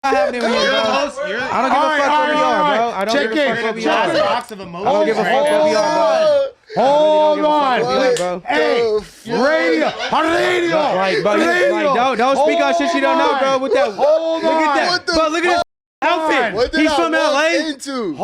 not having it with you, bro. I don't give a fuck where we are, bro. I don't give a fuck where we are. I don't give a fuck where we are, bro. Hold on. Hey, radio. Like, don't speak on shit you don't know, bro. With that, look at that. But look at this outfit. He's from LA.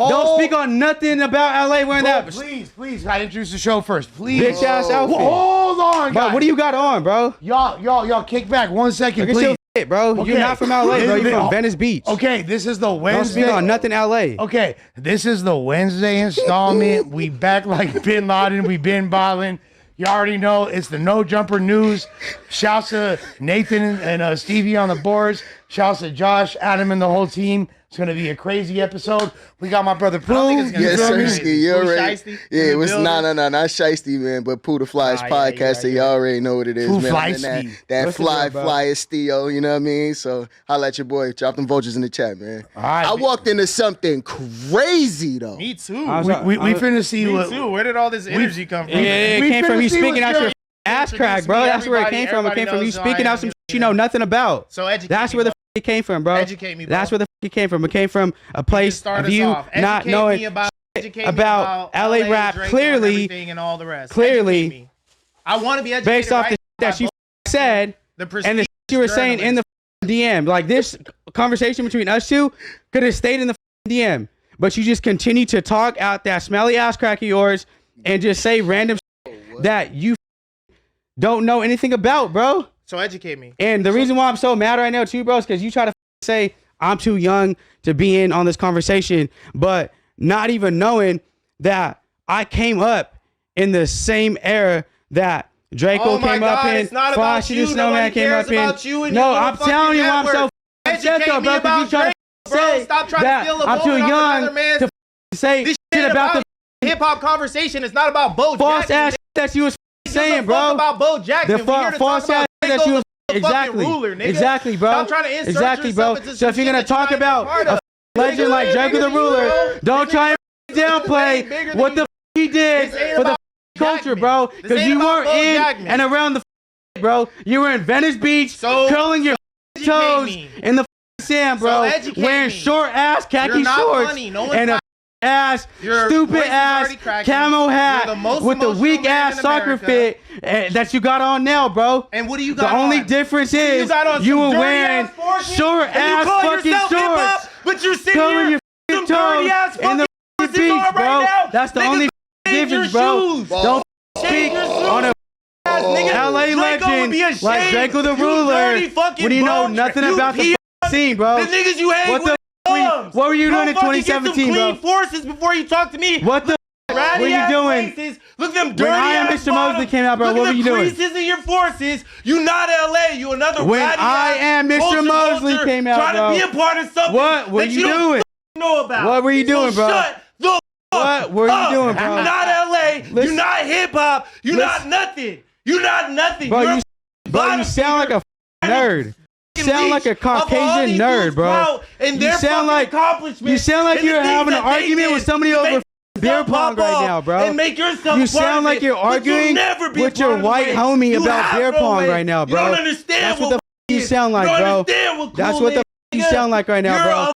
Don't speak on nothing about LA wearing that. Please, I introduce the show first, please. Bitch ass outfit. Hold on, guys. Bro, what do you got on, bro? Y'all, kick back 1 second, please. Your shit, bro. Okay. You're not from LA, bro. You're from Venice Beach. Okay, this is the Wednesday. Don't speak on nothing LA. Okay, this is the Wednesday installment. We back like Bin Laden. We been balling. You already know it's the No Jumper News. Shouts to Nathan and Stevie on the boards. Shouts to Josh, Adam, and the whole team. It's going to be a crazy episode. We got my brother Pooh. Yes, sir. You already. Yeah, it was not Shiesty, man, but Pooh the Flyest podcast. So you already know what it is, Pooh man. That flyest Theo, you know what I mean? So holla at your boy. Drop them vultures in the chat, man. Right, I walked into something crazy, though. Me too. We finna see Me too. Where did all this energy come from? Yeah, it came from you speaking out your ass crack, bro. That's where it came from. It came from you speaking out some shit you know nothing about. So educate That's where the it came from, bro. Educate me, bro. That's where the it came from. It came from a place of you not knowing about LA rap. Clearly, and all the rest. Clearly, I want to be educated based off the that you said and the you were saying in the DM. Like this conversation between us two could have stayed in the DM, but you just continue to talk out that smelly ass crack of yours and just say random that you don't know anything about, bro. So educate me. And the reason why I'm so mad right now too, bro, is because you try to say I'm too young to be in on this conversation, but not even knowing that I came up in the same era that Drakeo came up in. Frosty the Snowman came up in. No, I'm telling you why I'm so upset though, bro, because you try to say that I'm too young to say shit about the hip hop conversation. It's not about Bo Jackman. False ass that you was saying, bro. About Bo Jackman. The false ass that you was exactly, bro. Stop trying to insert exactly, bro. So if you're gonna talk about a legend like Drakeo the Ruler, don't try and downplay what the he did for the culture, bro. Because you weren't in and around the bro. You were in Venice Beach, curling your toes in the sand, bro. Wearing short ass khaki shorts and a ass, stupid ass camo hat with the weak ass soccer fit that you got on now, bro. And what do you got on? The only difference is you were wearing short ass fucking shorts, but you're sitting here your toes in the beach, bro. That's the only difference, bro. Don't speak on a LA legend like Drakeo the Ruler when you know nothing about the scene, bro. The niggas you hang with. What were you doing in 2017, bro? Clean forces before you talk to me. What the? What were you doing? Faces. Look at them dirty when I Am Mr. Mosley came out, bro, what were you doing? Look at the creases in your forces. You not LA. You another when I Am Mr. Mosley came out, trying bro. to be a part of something. What were you doing? Know about. What were you doing, bro? Shut the what were you doing, bro? You not LA. You not hip hop. You not nothing. You not nothing. Bro, you sound like a nerd. You sound like a Caucasian nerd, bro. You sound like you're having an argument with somebody over beer pong right now, bro. And make yourself you sound like you're arguing with your white homie about beer pong right now, bro. You don't understand. That's what the you sound like, bro. That's what the you sound like right now,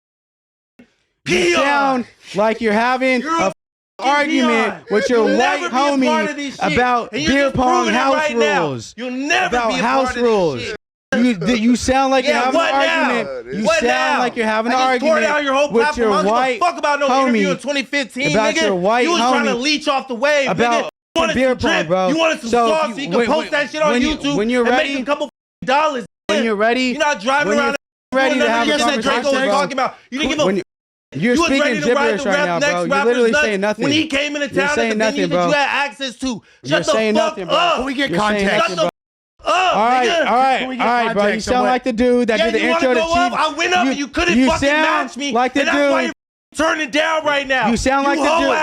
bro. You sound like you're having a argument with your white homie about beer pong house rules. You'll never about be a house part of rules. You sound like you're having an argument. You sound like you're having an argument with your white homie in 2015, about your white homie. You was trying to leach off the wave about beer pong, bro. You wanted some sauce so you can post that shit on YouTube when you're ready, and make a couple dollars. When you're ready, you're not driving around. Ready to have a conversation, Drakeo was talking about. You didn't give a. You're speaking gibberish right now, bro. You're literally saying nothing. When he came into town at the venue that you had access to. Shut the fuck up. Can we get context? Shut the all right, bro. You sound like the dude that did the intro to Chief. I went up and you couldn't fucking match me. Like the dude. Turn it down right now. You sound like the dude.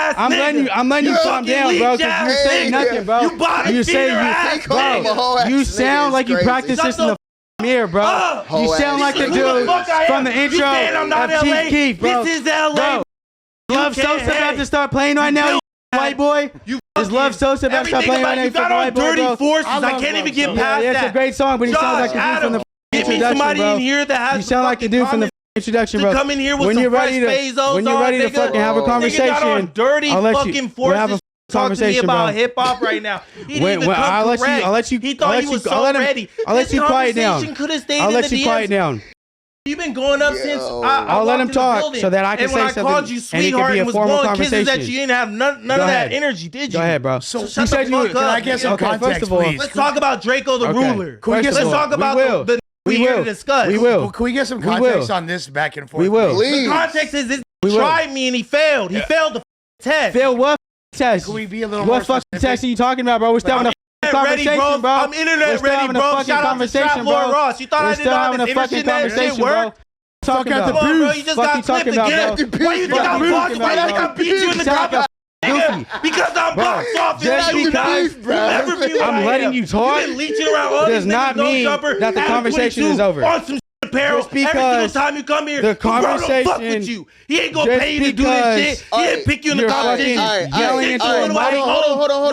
I'm letting you calm down, bro, because you're saying nothing, bro. You sound like you practice this in the mirror, bro. You sound like the dude from the intro of Chief Keef, bro. This is LA. Love Sosa about to start playing right now, white boy. Is Love Sosa about to start playing right now? You got on Dirty Forces. I can't even get past that. It's a great song, but he sounds like the dude from the Give me somebody in here that has. You sound like the dude from the introduction, bro. Come in here with when some you're fresh ready to, Bezos when you're on, ready to nigga. fucking have a conversation, Nigga got on dirty I'll let you- fucking we'll have forces. a Talk to me conversation, about bro. hip hop right now. He didn't even come I'll let correct. you, I'll let you, He I'll thought let he you, was I'll so let him, ready. I'll let This you quiet down. conversation could have stayed I'll in let the you DMs. quiet down. You've been going up since I I'll let walked him in the talk building. so that I can and say when something, I called you and it can sweetheart be a and was formal blowing kisses at conversation. you, didn't have none of that ahead. energy, did you? Go ahead, bro. So You shut said the you fuck were- up. Can I get some Okay, context, first of all, please? Let's talk about Drakeo the ruler. Can we get Let's some- talk about we will. the We here will. to discuss. We will. Well, can we get some We will. context on this back and forth? We will. Please. The context is this We will. tried me and he failed. He failed the test. Phil, what test? Can we be a little more What fucking specific? test are you talking about, bro? We're still having a Ready, conversation, bro. I'm internet We're still ready, having a bro. fucking Shout out to conversation, Strap Lord bro. Ross. You thought We're I still did all having this a fucking internet shit conversation, work? bro. Talking at the about, Come on, bro. You just Fuck got you clipped talking about, again. bro? Why you think Fuck I'm you boxed? talking Why about, like I bro? beat you in the Sound top? goofy. Because I'm boxed off. just You because beef, bro. Never be I'm like letting that. you talk You been leeching around all does these not niggas, no mean jumper, that the Adam conversation 22 is over. On some apparel. Just because Every single time you come here, the bro don't fuck conversation- with you. He ain't gonna just pay you to do because this shit. He didn't pick you in the you're competition. fucking He yelling sent into you a in mic, like, hold on,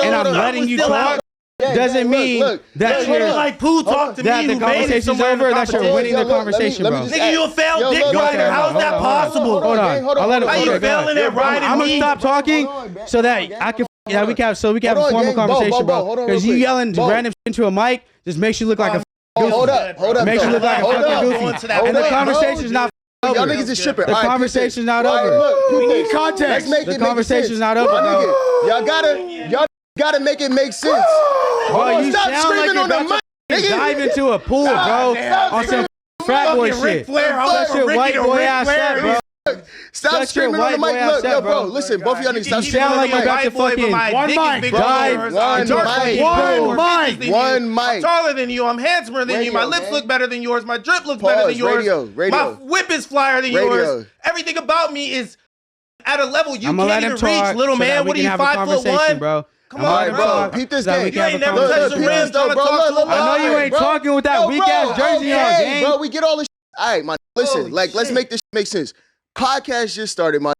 and hold I'm on. letting you still talk, out. doesn't mean that You're you're like Pooh talk to that me. the who made it conversation's somewhere in the over, that you're competition. winning the Yo, look, conversation, let me bro. just- Nigga, you a failed Yo, dick look, rider. okay, How's that hold on, possible? Hold on. gang, hold on, I'll let him. hold on. How you Okay, go failing ahead. at riding I'm gonna me? stop talking so that I can. Yeah, we can. So we can have a formal conversation, bro. Because you yelling random shit into a mic just makes you look like a. Hold up. Makes you look like a Hold fucking up. goofy. Going to that And the point, bro. conversation's not over. Y'all niggas is tripping. The All right, conversation's not All right, over. look, We need Let's context. make The it conversation's make sense. not over, My bro. nigga, y'all gotta make it make sense. Hold on, you stop sound like screaming you're on the about mic, to nigga. dive into a pool, bro, damn, on some frat boy Fucking Ric shit. Flair. I'm Shut from your Ricky white to boy Ric ass Flair. up, bro. Stop Shut your screaming on white the mic. boy ass Look, up, yo, bro. bro, listen, both of y'all niggas stop You screaming sound on like the you're mic. about to fucking One mic. One mic. I'm taller than you. I'm handsomer than you. My Radio, lips man. look better than yours. My drip looks better Pause. than yours. Radio. My whip is flyer than Radio. yours. Everything about me is at a level you I'm gonna let can't him even reach, talk, little so man. that we What are can you, have a 5'1"? conversation, bro. Come I'm on, gonna let him bro. talk, Peep this so that we game. can You have ain't a never conversation, touched the bro. rims trying to talk to I know you ain't talking with that weak ass jersey on, Okay, gang. bro, we get all this. All right, man. Listen, Holy let's shit. make this make sense. Podcast just started, man.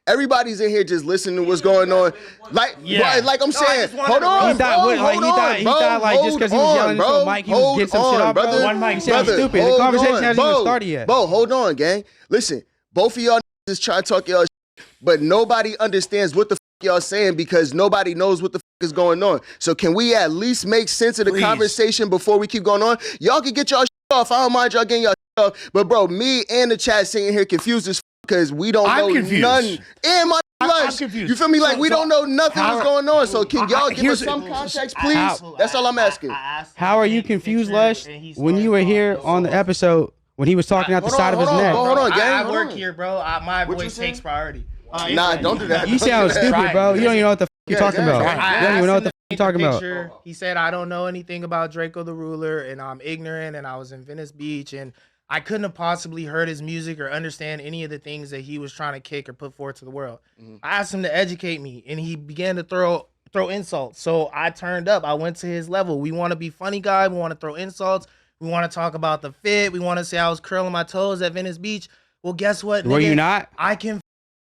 Everybody's in here just listening to what's going on. Like I'm saying, just wanted hold to- on, He thought, bro, what, like, hold he on, thought, he bro, thought like just because he was hold yelling on, into a bro, mic, he was getting some shit off, bro. brother. One mic. You sound Brother, stupid. The hold conversation on, hasn't even bro. started yet. Bro, hold on, gang. Listen, both of y'all is trying to talk y'all shit, but nobody understands what the y'all saying because nobody knows what the is going on. So can we at least make sense of the Please. conversation before we keep going on? Y'all can get y'all shit off. I don't mind y'all getting y'all shit off. But bro, me and the chat sitting here confused as because we don't I'm know confused. none. And my I'm lunch. confused. You feel me? Like we don't know nothing how- what's going on. So can y'all give us here's- some context, please? How- That's all I'm asking. How are you confused, Lush, when you were here on the episode when he was talking out the Hold side on, of his hold on, neck? hold on, gang. I Hold work on. here, bro. My What you voice saying? takes priority. Nah, don't do that. You sound stupid, bro. You don't even know what the you're talking yeah, about. yeah. You don't even know what the you're talking about. He said, I don't know anything about Drakeo the Ruler, and I'm ignorant, and I was in Venice Beach, and I couldn't have possibly heard his music or understand any of the things that he was trying to kick or put forth to the world. I asked him to educate me, and he began to throw insults. So I turned up. I went to his level. We want to be funny guy. We want to throw insults. We want to talk about the fit. We want to say I was curling my toes at Venice Beach. Well, guess what? Were nigga? you not? I can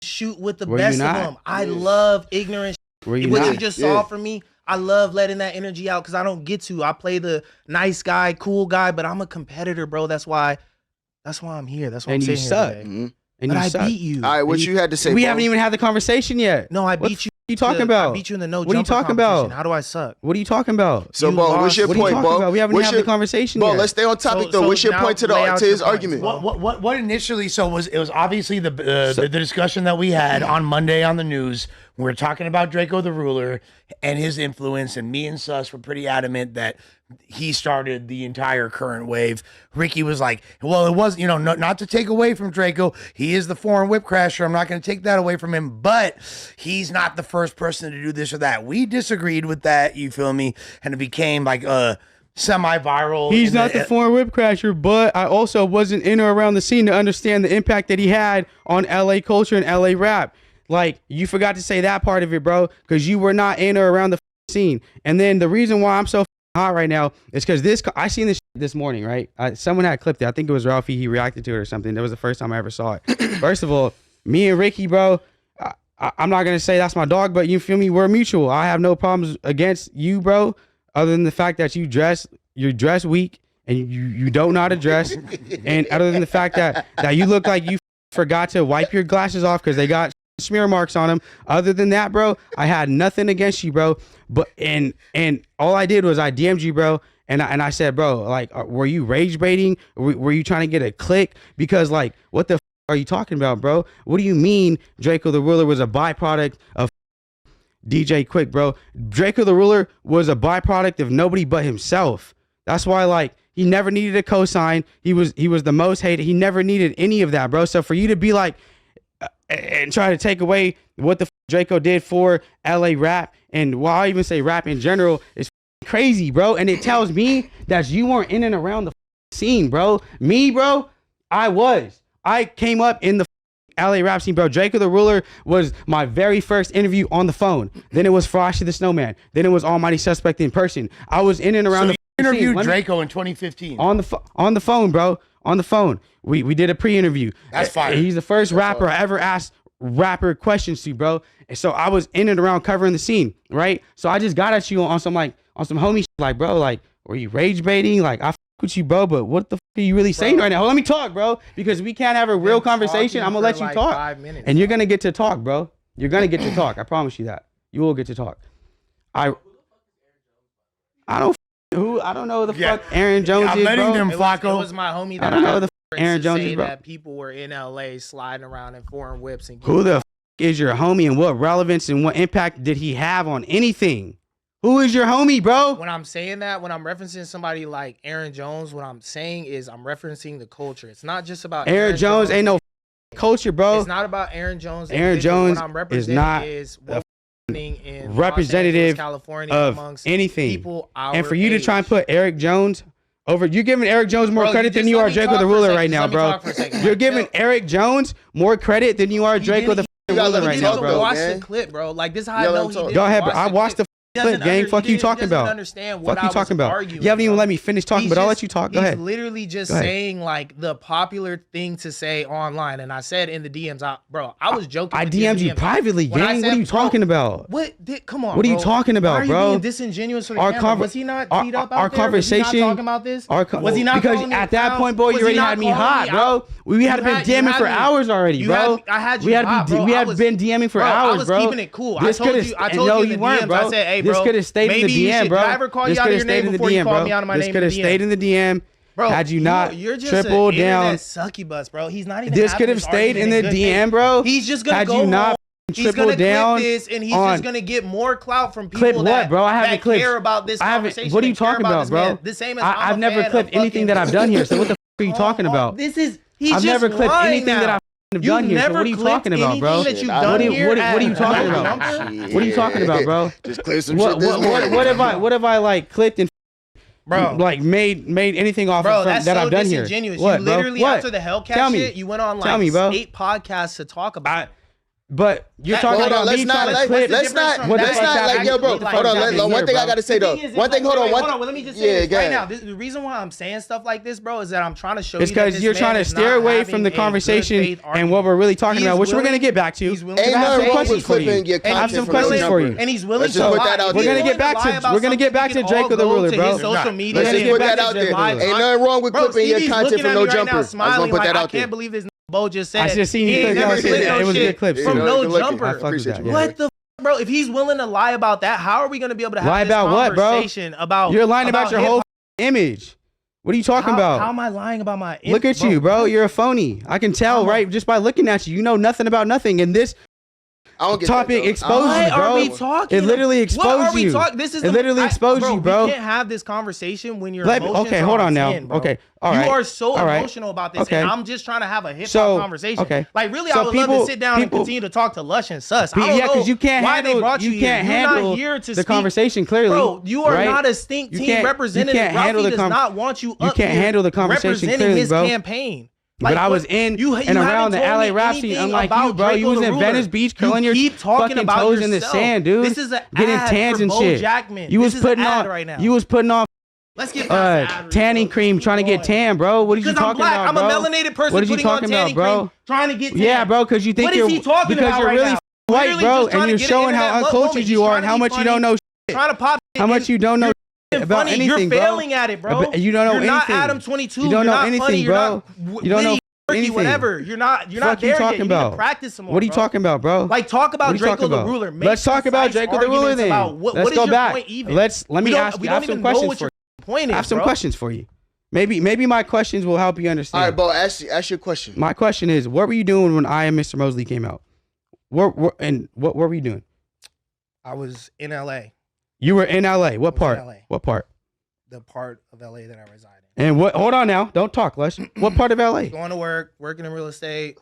shoot with the Were you best of not? them. I love ignorant. Were you What not? you just Yeah. saw from me, I love letting that energy out because I don't get to. I play the nice guy, cool guy, but I'm a competitor, bro. That's why I'm here. That's why And I'm you sitting suck. here today. Mhm. And But you I suck. beat you. All right, what you had to say? We bro? haven't even had the conversation yet. No, I What beat the you. you talking I about? beat you in the no What are you jumper talking competition. about? How do I suck? What are you talking about? So, You Bo, lost. what's your What are you point, talking Bo? about? We haven't What's had your- the conversation Bo, yet. let's stay on topic So- though. so What's your now point to lay out to your his points. argument? What initially? So it was obviously the discussion that we had on Monday on the news. We were talking about Drakeo the Ruler and his influence, and me and Sus were pretty adamant that he started the entire current wave. Ricky was like, well, it was, not to take away from Drakeo. He is the foreign whip crasher. I'm not going to take that away from him, but he's not the first person to do this or that. We disagreed with that, you feel me? And it became like semi-viral. He's not the foreign whip crasher, but I also wasn't in or around the scene to understand the impact that he had on LA culture and LA rap. Like, you forgot to say that part of it, bro, because you were not in or around the scene. And then the reason why I'm so hot right now is because I seen this morning, right? Someone had clipped it. I think it was Ralphie. He reacted to it or something. That was the first time I ever saw it. First of all, me and Ricky, bro, I'm not going to say that's my dog, but you feel me? We're mutual. I have no problems against you, bro, other than the fact that you're dressed weak and you don't know how to dress, and other than the fact that you look like you forgot to wipe your glasses off because they got smear marks on them. Other than that, bro, I had nothing against you, bro. But and all I did was I DM'd you, bro. And I said, bro, like, were you rage baiting? Were you trying to get a click? Because like, what the are you talking about, bro? What do you mean Drakeo the Ruler was a byproduct of DJ Quick, bro? Drakeo the Ruler was a byproduct of nobody but himself. That's why, like, he never needed a cosign. He was the most hated. He never needed any of that, bro. So for you to be like and try to take away what the Drakeo did for LA rap, and well, I even say rap in general, is crazy, bro. And it tells me that you weren't in and around the scene, bro. Me, bro, I came up in the LA rap scene, bro. Drakeo the Ruler was my very first interview on the phone. Then it was Frosty the Snowman. Then it was Almighty Suspect in person. I was in and around the interviewed scene. Drakeo in 2015 on the phone, bro. On the phone. We did a pre-interview. That's fine. He's the first rapper I ever asked rapper questions to, bro. And so I was in and around covering the scene, right? So I just got at you on some homie shit, like, bro, like, were you rage baiting? Like, I f with you, bro, but what the f are you really saying right now? Let me talk, bro, because we can't have a real conversation. I'm gonna let you like talk, 5 minutes, and you're gonna get to talk, bro. You're gonna get to talk. I promise you that. You will get to talk. I don't know who the fuck Aaron Jones is, I'm letting bro. them, Flacco. It was my homie that I don't know who the f Aaron Jones is, bro. That people were in LA sliding around in foreign whips and Who the f is your homie, and what relevance and what impact did he have on anything? Who is your homie, bro? When I'm saying that, when I'm referencing somebody like Aaron Jones, what I'm saying is I'm referencing the culture. It's not just about Aaron Jones. Ain't no culture, bro. It's not about Aaron Jones. Aaron Jones what I'm is not in representative California of amongst anything. People our and for you to age. try and put Eric Jones over, you're giving Eric Jones more Bro, credit you than just you let are me Drakeo talk the for a Ruler second. right Just now, let me bro. talk for a second. You're giving Eric Jones more credit than you are Drakeo the Ruler right now, bro. Watch the clip, bro. Like, this is how I know he did. Go ahead, bro. I watched the clip, gang. Fuck you talking about. Understand Fuck what you I talking was about. arguing, You haven't even bro. let me finish talking, but I'll let you talk. Go ahead. He's literally just Go ahead. saying like the popular thing to say online, and I said in the DMs, I was joking. I with you in DM'd the you DMs. privately, When I gang. said, What are you talking about? Come on. What are you bro. talking about, Why are you bro? being disingenuous for the Our camera? conver- Was he not our- teed up our out there? conversation- Was he not talking about this? Was he not because calling me at a that clown? point, boy, you Was he already not had me calling hot, me bro. out? We had been DMing for hours already, bro. I had you we had hot, bro. we I had was- been DMing for bro, hours, I was bro. keeping it cool. This I told could've- you. I and told no, you in the you weren't, DMs. bro. I said, hey, bro. This could have stayed in maybe the you DM, should- bro. Did I ever call This you out of coulda your stayed name in the before you DM, called bro. me out of my This name could in have the DM? stayed in the DM. Bro, Had you not you're just tripled an down. internet sucky bus, bro. He's not even. This having could have this stayed in argument the good DM, faith. bro. He's just gonna Had go you not home. He's tripled gonna down clip this, and he's on- just gonna get more clout from people Clip what, that, bro? I haven't that clipped. care about this I haven't. conversation. What are you and care talking about, this bro? man. The same as I've I'm a never fan clipped of anything that I've done here. So what the f are you talking about? This is. He's I've just never clipped lying anything now. that I've done here. So what are you talking about, bro? Anything that you've What done are you- here what are you at talking No about? Jumper? What are you talking about, bro? Just clear some What shit this morning. what have I like clipped and Bro, like made anything off bro, of that's that so I've done here? disingenuous. What, You bro? literally What? after the Hellcat Tell me. shit, you went on like Tell me, bro. 8 podcasts to talk about. But you're That- talking Hold on, about me trying to clip. let's not, What the let's fuck not, happened? like, yo, bro, What the fuck hold on, happened one here, thing I bro? gotta say, though. One thing, hold on, hold on. Well, let me just say yeah, this go right ahead. now. The reason why I'm saying stuff like this, bro, is that I'm trying to show It's you that because this you're man trying to is steer not away from having the a good conversation faith and what we're really talking He's about, which we're willing- gonna get back to. he's willing Ain't to I have nothing some wrong questions with for you. clipping your I have content some from No questions for you. Jumper. And he's willing Let's to just put lie. that out He's there. We're gonna willing get back lie to- about we're gonna get something back to we can all Drakeo the go Ruler, to bro. his social media Let's We're just gonna put get that back out to there. Drakeo the Ruler. Ain't nothing wrong with Bro, clipping your Stevie's content looking from at No me right Jumper. now, I just smiling want to put like, that I out there. can't believe this Bo just said. I just seen you he ain't clip never that shit. clipped no It was shit good clips, from too. No Good looking. Jumper. I fuck with Appreciate that, you. yeah. What the bro? If he's willing to lie about that, how are we gonna be able to have Lie this about what, bro? conversation about? You're lying about your whole hip-hop? image. What are you talking about? How am I lying about my? Look at you, bro. You're a phony. I can tell, I'm a- right? Just by looking at you. You know nothing about nothing. And this I don't get topic that, though. exposed I you, don't- bro. What are we talking? It literally What exposed are we you. talking? This is It literally exposed you, bro. We can't have this conversation when your Let- emotions okay, are hold on on now. 10, bro. Okay, all right. You are so All right. emotional about this, Okay. and I'm just trying to have a hip hop So, conversation. okay. Like really, So I would love people- to sit down people- and continue to talk to Lush and Sus. Yeah, I don't know because you can't why handle. they brought you, You can't here. handle You're not here to the speak. conversation clearly, Bro, you are right? not a stink You team can't- representative. You can't handle Rafi the does not want you. You up can't here handle the conversation representing clearly, his bro. campaign. But I was what- in you and around haven't the told LA me rap scene, anything unlike you, about bro. You Drakeo was the in Ruler. Venice Beach curling your keep talking fucking about toes in the yourself. sand, dude. This is an getting ad tans for and Bo shit. Jackman. You was This is an putting ad on right now. You was putting on Let's get past the ad tanning real cream, quick. trying to get tan, bro. What are you Because I'm talking black. about, I'm bro? a melanated person What are you putting on talking tanning about, bro? cream, trying to get tan. Yeah, bro, because you think What is you're he talking because about you're right really now? white, Literally bro, just trying and to you're get showing into how that uncultured moment. you He's are trying and to how be much you funny. don't know shit. Trying to pop. How much you don't know. about funny. anything, You're failing at it, bro. You don't know you're anything. You're not Adam 22. You don't know not anything, funny. bro. You're You don't know anything. Whatever. You're not there yet. You need to practice some more. What are you talking about, bro? Like, talk about Drakeo the Ruler. Let's talk about Drakeo the Ruler then. Let's go back. Let me ask you. I have some questions for you. I have some questions for you. Maybe my questions will help you understand. All right, Bo, ask your question. My question is, what were you doing when I Am Mr. Mosley came out? What were you doing? I was in LA. You were in LA. What part? What part? The part of LA that I reside in. And what? Hold on now. Don't talk, Les. What part of LA? Going to work, working in real estate.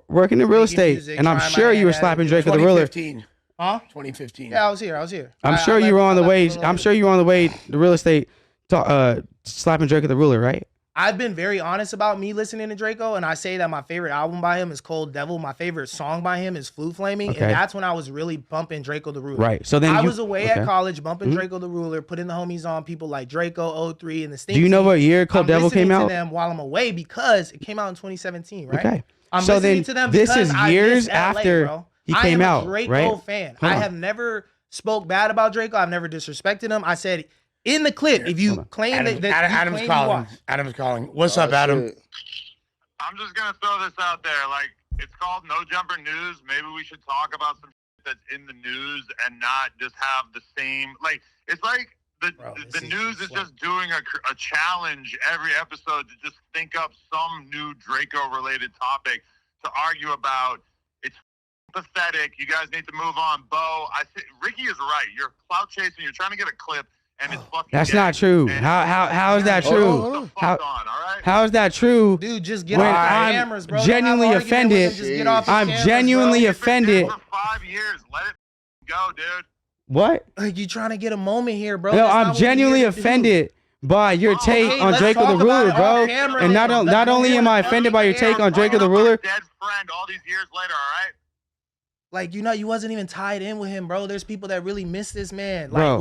Working in real estate. Music, and I'm sure you were slapping Drakeo the Ruler. 2015. Huh? 2015. Yeah, I was here. I'm sure you were on the way. I'm sure you were on the way to real estate, slapping Drakeo the Ruler, right? I've been very honest about me listening to Drakeo, and I say that my favorite album by him is Cold Devil. My favorite song by him is Flute Flaming, and that's when I was really bumping Drakeo the Ruler. Right. So then I was away at college bumping Drakeo the Ruler, putting the homies on, people like Drakeo, 03, and the Stink. Do you know what year Cold Devil came out? I'm listening to them while I'm away because it came out in 2017, right? Okay. I'm so listening then to them this because is I years miss LA, after bro. he came out, I am a Drakeo right? fan. I have never spoke bad about Drakeo. I've never disrespected him. I said in the clip, if you claim that Adam's calling. Adam's calling. What's up, Adam? Shit. I'm just gonna throw this out there. Like, it's called No Jumper News. Maybe we should talk about some shit that's in the news and not just have the same. Like, it's like the news is just doing a challenge every episode to just think up some new Drakeo related topic to argue about. It's pathetic. You guys need to move on. Bo, Ricky is right. You're clout chasing. You're trying to get a clip. And it's fucking That's not true. How is that true? How is that true? Dude, just get off the cameras, bro. Genuinely offended. I'm genuinely offended. For 5 years, let it go, dude. What? Like, you trying to get a moment here, bro. No, I'm genuinely offended by your take on Drakeo the Ruler, bro. And not only am I offended by your take on Drakeo the Ruler. Dead friend all these years later, all right? Like, you wasn't even tied in with him, bro. There's people that really miss this man. Like, bro,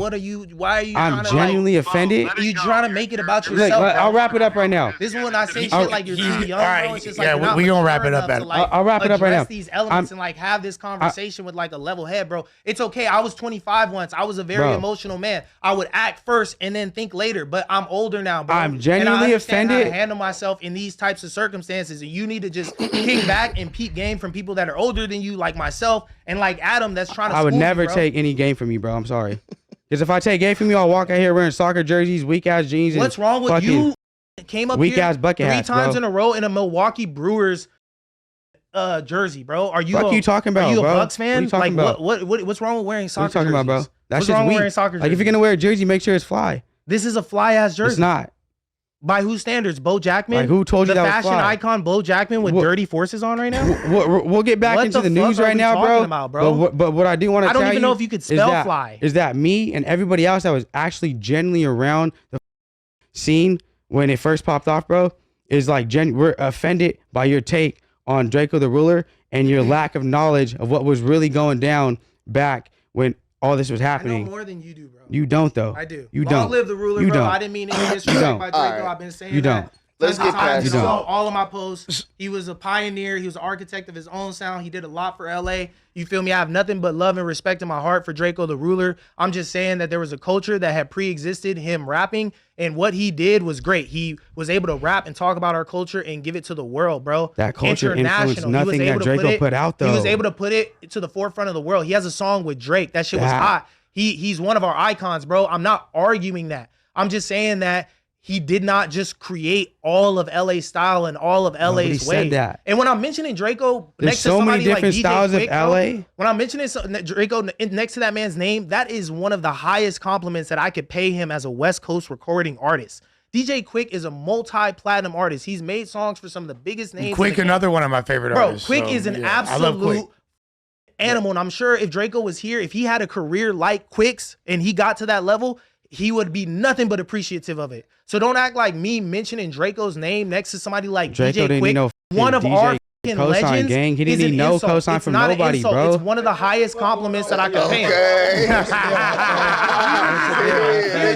why are you I'm genuinely offended. You trying to make it about yourself, Look, I'll wrap it up right now. This is when I say shit like you're too young, bro. It's just like, yeah, we gonna wrap it up, Adam. I'll wrap it up right now. These elements and like have this conversation with like a level head, bro. It's okay. I was 25 once. I was a very emotional man. I would act first and then think later, but I'm older now, bro. I'm genuinely offended. How to handle myself in these types of circumstances, and you need to just kick back and peep game from people that are older than you, like myself and like Adam. That's trying to. I would never take any game from you, bro. I'm sorry. Because if I take game from you, I'll walk out here wearing soccer jerseys, weak ass jeans. What's wrong with you? Came up weak here ass bucket three hats, times bro. in a row in a Milwaukee Brewers jersey, bro. Are you? What are you talking about, Are you a bro? Bucks fan? What are you talking about? What's wrong with wearing soccer? What are you talking about, bro? That's what's just wrong weak. with wearing soccer jerseys? Like if you're gonna wear a jersey, make sure it's fly. This is a fly ass jersey. It's not. By whose standards? Bo Jackman? Like who told you the that was fashion fly? icon Bo Jackman with dirty forces on right now? We'll get back What into the the news fuck are right we now, talking about, bro? But what I do want to I tell don't you even know if you could spell fly. Is that me and everybody else that was actually genuinely around the scene when it first popped off, bro, is like we're offended by your take on Drakeo the Ruler and your lack of knowledge of what was really going down back when all this was happening. I know more than you do, bro. You don't, though. I do. You Long don't. live the ruler, You bro. don't. I didn't mean any disrespect by Drakeo. I've been saying You don't. that. Let's get past You don't. all of my posts. He was a pioneer. He was an architect of his own sound. He did a lot for LA. You feel me? I have nothing but love and respect in my heart for Drakeo the Ruler. I'm just saying that there was a culture that had pre-existed him rapping, and what he did was great. He was able to rap and talk about our culture and give it to the world, bro. That culture influenced nothing that Drakeo put out, though. He was able to put it to the forefront of the world. He has a song with Drake. That shit was hot. He's one of our icons, bro. I'm not arguing that. I'm just saying that he did not just create all of LA style and all of LA's way. said that. And when I'm mentioning Drakeo There's next to so many somebody like different DJ styles Quick, of LA. bro, when I'm mentioning Drakeo next to that man's name, that is one of the highest compliments that I could pay him as a West Coast recording artist. DJ Quick is a multi-platinum artist. He's made songs for some of the biggest names. Quick, another one of my favorite artists. Bro, Quick is an absolute animal. And I'm sure if Drakeo was here, if he had a career like Quick's and he got to that level, he would be nothing but appreciative of it. So don't act like me mentioning Draco's name next to somebody like Drakeo DJ Quick, one of our legends. Gang. He didn't need no cosign from nobody, bro. It's one of the highest compliments that I could pay him.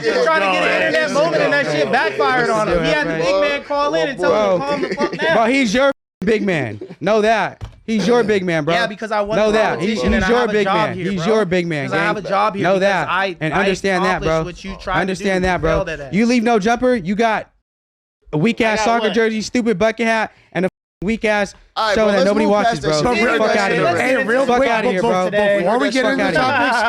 He's trying to get an internet moment and that shit backfired on him. He had the big man call in and tell him to calm the fuck down. Bro, he's your big man. Know that. He's your big man, bro. Yeah, because I won know the that. He's competition and I your have a big job man. here, He's bro. your big man. Because I have a job here. Know because that. And understand that, bro. What you tried Understand to do. that, bro. failed at that. You leave no jumper, you got a weak ass got soccer what? jersey, stupid bucket hat, and a weak ass All right, show bro, that let's nobody move watches, past that bro. shit. Fuck out of here. Hey, real Fuck quick, out of here, bro. before we get Fuck into the outta here. topics,